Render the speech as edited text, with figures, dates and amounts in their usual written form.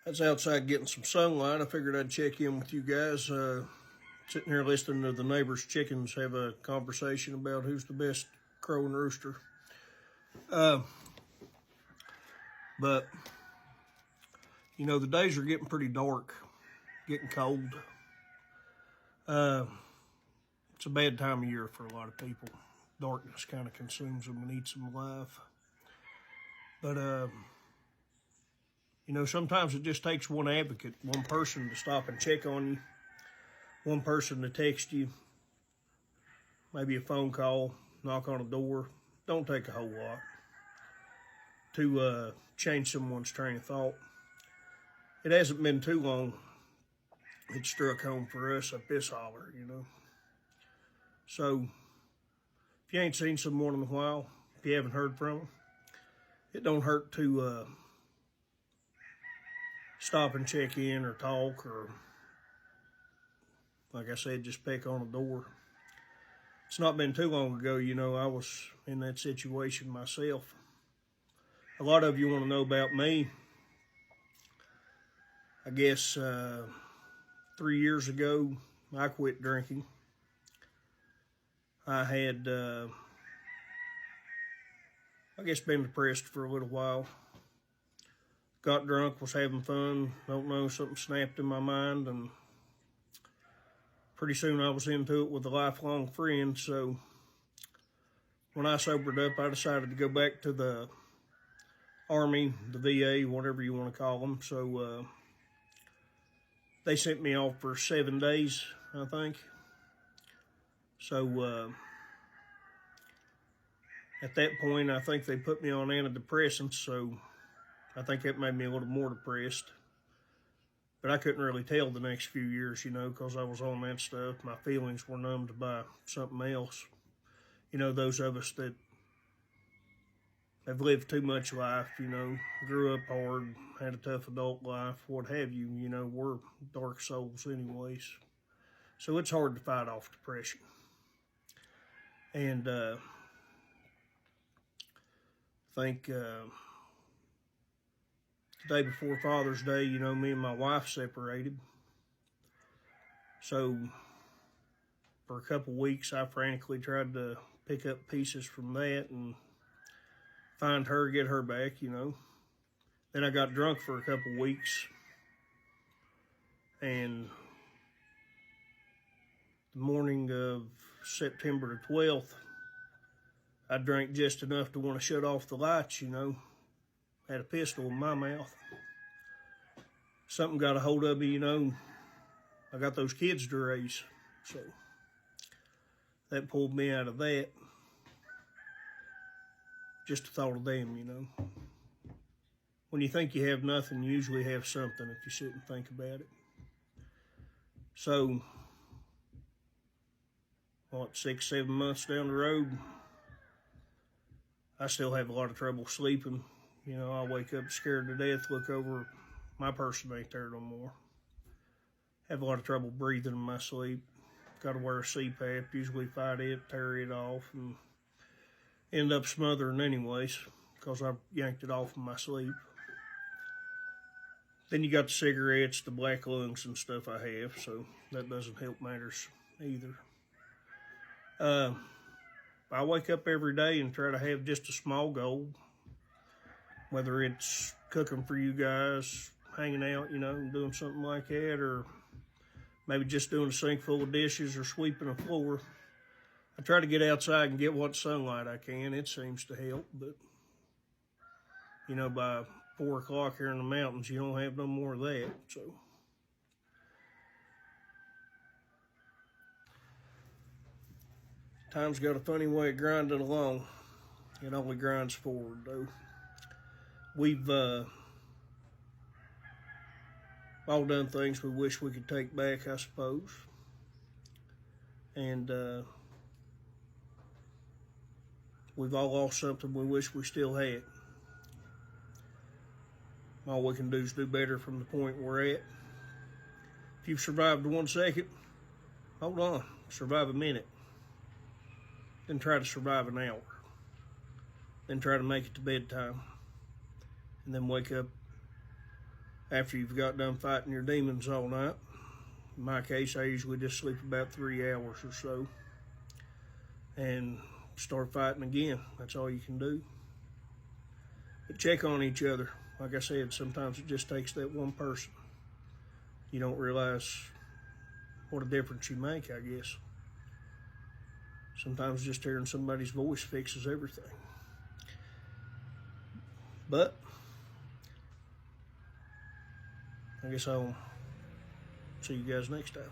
I was outside getting some sunlight. I figured I'd check in with you guys. Sitting here listening to the neighbors' chickens have a conversation about who's the best crow and rooster. But, you know, the days are getting pretty dark, getting cold. It's a bad time of year for a lot of people. Darkness kind of consumes them and eats them alive. But, you know, sometimes it just takes one advocate, one person to stop and check on you, one person to text you, maybe a phone call, knock on a door. Don't take a whole lot to change someone's train of thought. It hasn't been too long. It struck home for us up this holler, you know. So, if you ain't seen someone in a while, if you haven't heard from them, it don't hurt to stop and check in or talk or, like I said, just peck on a door. It's not been too long ago, you know, I was in that situation myself. A lot of you want to know about me. I guess 3 years ago, I quit drinking. I had, I guess, been depressed for a little while. Got drunk, was having fun, don't know, something snapped in my mind, and pretty soon I was into it with a lifelong friend. So when I sobered up, I decided to go back to the Army, the VA, whatever you want to call them. So they sent me off for 7 days, I think. So at that point, I think they put me on antidepressants, so I think that made me a little more depressed. But I couldn't really tell the next few years, you know, because I was on that stuff. My feelings were numbed by something else. You know, those of us that have lived too much life, you know, grew up hard, had a tough adult life, what have you, you know, we're dark souls anyways. So it's hard to fight off depression. And I think the day before Father's Day, you know, me and my wife separated. So for a couple weeks, I frantically tried to pick up pieces from that and find her, get her back, you know. Then I got drunk for a couple weeks. And the morning of September the 12th, I drank just enough to want to shut off the lights, you know. Had a pistol in my mouth. Something got a hold of me, you know. I got those kids to raise. So that pulled me out of that. Just the thought of them, you know. When you think you have nothing, you usually have something if you sit and think about it. So, 6, 7 months down the road, I still have a lot of trouble sleeping. You know, I wake up scared to death, look over, my person ain't there no more. Have a lot of trouble breathing in my sleep. Got to wear a CPAP, usually fight it, tear it off, and end up smothering anyways, because I yanked it off in my sleep. Then you got the cigarettes, the black lungs and stuff I have, so that doesn't help matters either. I wake up every day and try to have just a small goal, whether it's cooking for you guys, hanging out, you know, doing something like that, or maybe just doing a sink full of dishes or sweeping a floor. I try to get outside and get what sunlight I can. It seems to help, but, you know, by 4 o'clock here in the mountains, you don't have no more of that, so. Time's got a funny way of grinding along. It only grinds forward, though. We've all done things we wish we could take back, I suppose. And we've all lost something we wish we still had. All we can do is do better from the point we're at. If you've survived 1 second, hold on, survive a minute. Then try to survive an hour. Then try to make it to bedtime. And then wake up after you've got done fighting your demons all night. In my case, I usually just sleep about 3 hours or so and start fighting again. That's all you can do. But check on each other. Like I said, sometimes it just takes that one person. You don't realize what a difference you make, I guess. Sometimes just hearing somebody's voice fixes everything. But I guess I'll see you guys next time.